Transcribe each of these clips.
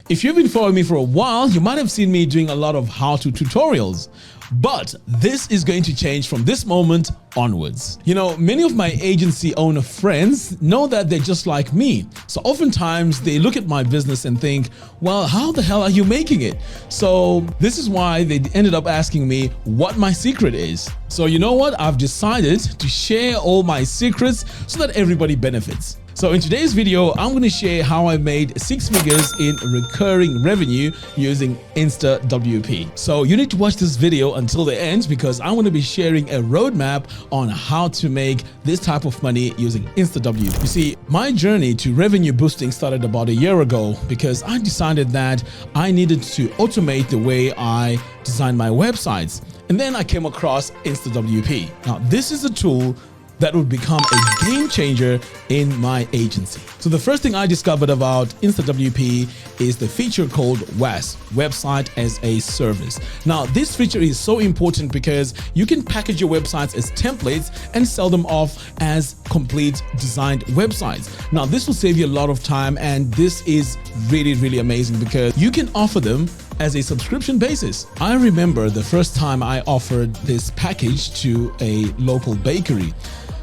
If you've been following me for a while, you might have seen me doing a lot of how-to tutorials. But this is going to change from this moment onwards. You know, many of my agency owner friends know that they're just like me. So oftentimes they look at my business and think, well, how the hell are you making it? So this is why they ended up asking me what my secret is. So you know what? I've decided to share all my secrets so that everybody benefits. So in today's video, I'm going to share how I made 6 figures in recurring revenue using InstaWP. So you need to watch this video until the end because I'm going to be sharing a roadmap on how to make this type of money using InstaWP. You see, my journey to revenue boosting started about a year ago because I decided that I needed to automate the way I design my websites. And then I came across InstaWP. Now, this is a tool that would become a game changer in my agency. So the first thing I discovered about InstaWP is the feature called WAS, Website as a Service. Now, this feature is so important because you can package your websites as templates and sell them off as complete designed websites. Now, this will save you a lot of time, and this is really, really amazing because you can offer them as a subscription basis. I remember the first time I offered this package to a local bakery.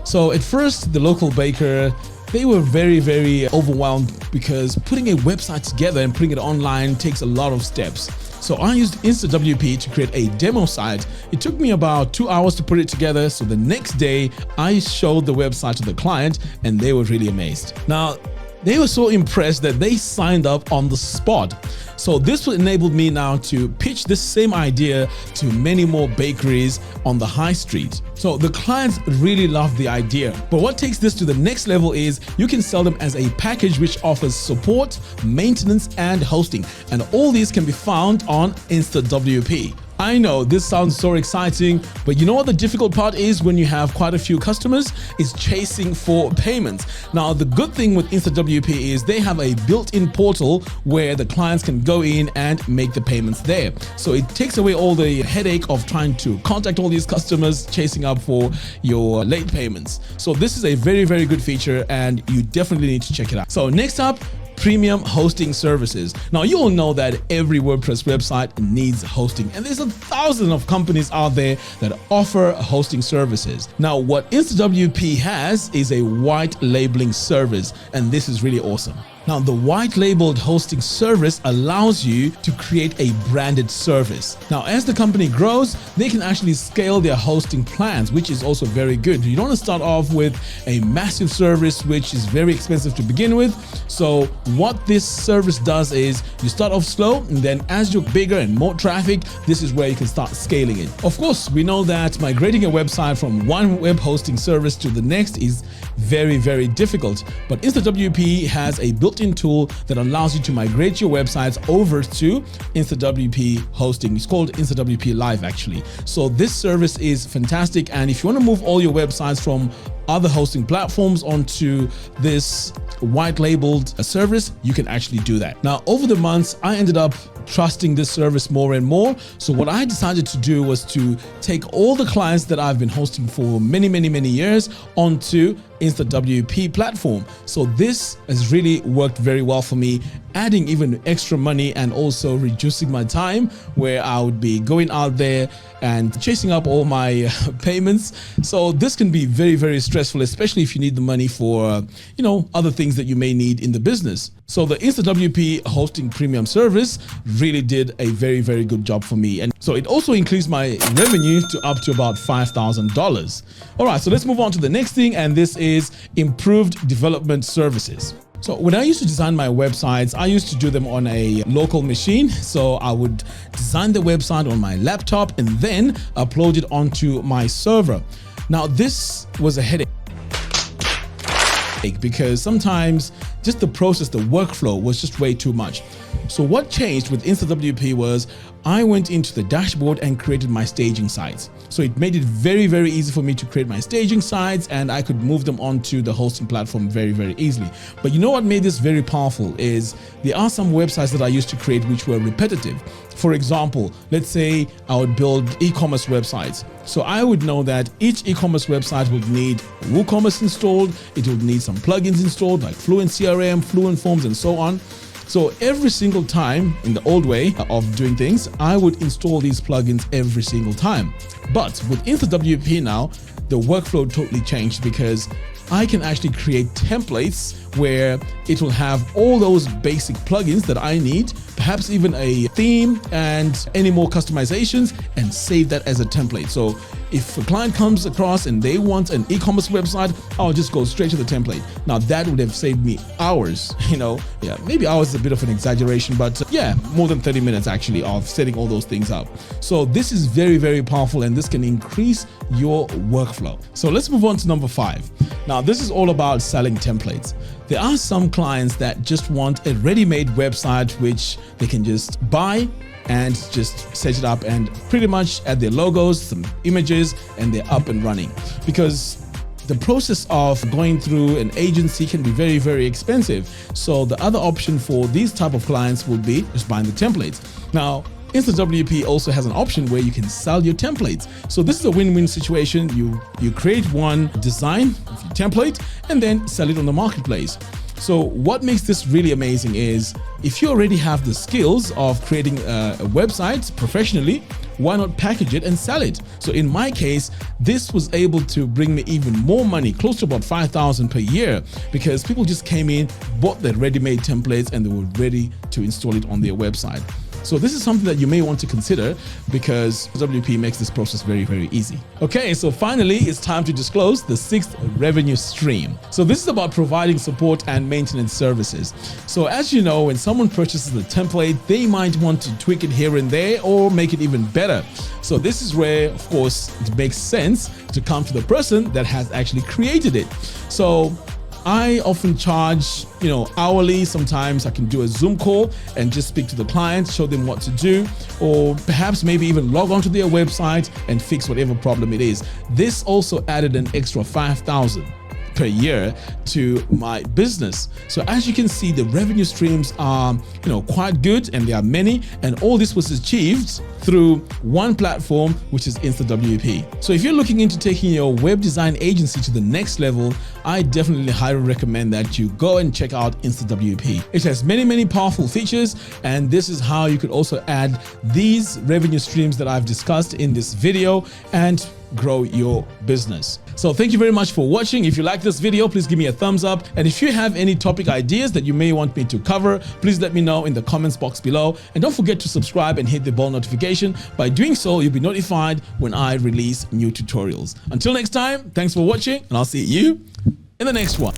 So at first, the local baker, they were very, very overwhelmed because putting a website together and putting it online takes a lot of steps. So I used InstaWP to create a demo site. It took me about 2 hours to put it together. So the next day, I showed the website to the client and they were really amazed. Now, they were so impressed that they signed up on the spot. So this will enable me now to pitch this same idea to many more bakeries on the high street. So the clients really love the idea. But what takes this to the next level is you can sell them as a package which offers support, maintenance, and hosting. And all these can be found on InstaWP. I know this sounds so exciting, but you know what the difficult part is when you have quite a few customers is chasing for payments. Now, the good thing with InstaWP is they have a built-in portal where the clients can go in and make the payments there. So it takes away all the headache of trying to contact all these customers, chasing up for your late payments. So this is a very, very good feature and you definitely need to check it out. So next up, premium hosting services. Now, you all know that every WordPress website needs hosting, and there's 1,000 of companies out there that offer hosting services. Now, what InstaWP has is a white labeling service, and this is really awesome. Now, the white labeled hosting service allows you to create a branded service. Now, as the company grows, they can actually scale their hosting plans, which is also very good. You don't want to start off with a massive service, which is very expensive to begin with. So what this service does is you start off slow, and then as you're bigger and more traffic, this is where you can start scaling it. Of course, we know that migrating a website from one web hosting service to the next is very, very difficult. But InstaWP has a built-in tool that allows you to migrate your websites over to InstaWP hosting. It's called InstaWP Live actually. So this service is fantastic. And if you want to move all your websites from other hosting platforms onto this white labeled service, you can actually do that. Now, over the months, I ended up trusting this service more and more. So what I decided to do was to take all the clients that I've been hosting for many, many, many years onto InstaWP platform. So this has really worked very well for me, adding even extra money and also reducing my time where I would be going out there and chasing up all my payments. So this can be very, very stressful, especially if you need the money for, other things that you may need in the business. So the InstaWP hosting premium service really did a very, very good job for me. And so it also increased my revenue to up to about $5,000. All right, so let's move on to the next thing. And this is improved development services. So when I used to design my websites, I used to do them on a local machine. So I would design the website on my laptop and then upload it onto my server. Now, this was a headache because sometimes just the process, the workflow was just way too much. So what changed with InstaWP was I went into the dashboard and created my staging sites. So it made it very, very easy for me to create my staging sites, and I could move them onto the hosting platform very, very easily. But you know what made this very powerful is there are some websites that I used to create which were repetitive. For example, let's say I would build e-commerce websites. So I would know that each e-commerce website would need WooCommerce installed. It would need some plugins installed like Fluent CRM, Fluent Forms, and so on. So every single time in the old way of doing things, I would install these plugins every single time. But with InstaWP now, the workflow totally changed because I can actually create templates where it will have all those basic plugins that I need, perhaps even a theme and any more customizations, and save that as a template. So if a client comes across and they want an e-commerce website, I'll just go straight to the template. Now that would have saved me hours, maybe hours is a bit of an exaggeration, but more than 30 minutes actually of setting all those things up. So this is very, very powerful, and this can increase your workflow. So let's move on to number 5. Now this is all about selling templates. There are some clients that just want a ready-made website which they can just buy and just set it up and pretty much add their logos, some images, and they're up and running. Because the process of going through an agency can be very, very expensive. So the other option for these type of clients will be just buying the templates. Now, InstaWP also has an option where you can sell your templates. So this is a win-win situation. You create one design of your template and then sell it on the marketplace. So what makes this really amazing is if you already have the skills of creating a website professionally, why not package it and sell it? So in my case, this was able to bring me even more money, close to about 5,000 per year, because people just came in, bought their ready-made templates, and they were ready to install it on their website. So this is something that you may want to consider because WP makes this process very, very easy. Okay, so finally, it's time to disclose the 6th revenue stream. So this is about providing support and maintenance services. So as you know, when someone purchases the template, they might want to tweak it here and there or make it even better. So this is where, of course, it makes sense to come to the person that has actually created it. So I often charge, hourly. Sometimes I can do a Zoom call and just speak to the client, show them what to do, or perhaps maybe even log onto their website and fix whatever problem it is. This also added an extra 5,000 per year to my business. So as you can see, the revenue streams are, quite good, and there are many, and all this was achieved through one platform, which is InstaWP. So if you're looking into taking your web design agency to the next level, I definitely highly recommend that you go and check out InstaWP. It has many, many powerful features, and this is how you could also add these revenue streams that I've discussed in this video and grow your business. So thank you very much for watching. If you like this video, please give me a thumbs up. And if you have any topic ideas that you may want me to cover, please let me know in the comments box below. And don't forget to subscribe and hit the bell notification. By doing so, you'll be notified when I release new tutorials. Until next time, thanks for watching, and I'll see you in the next one.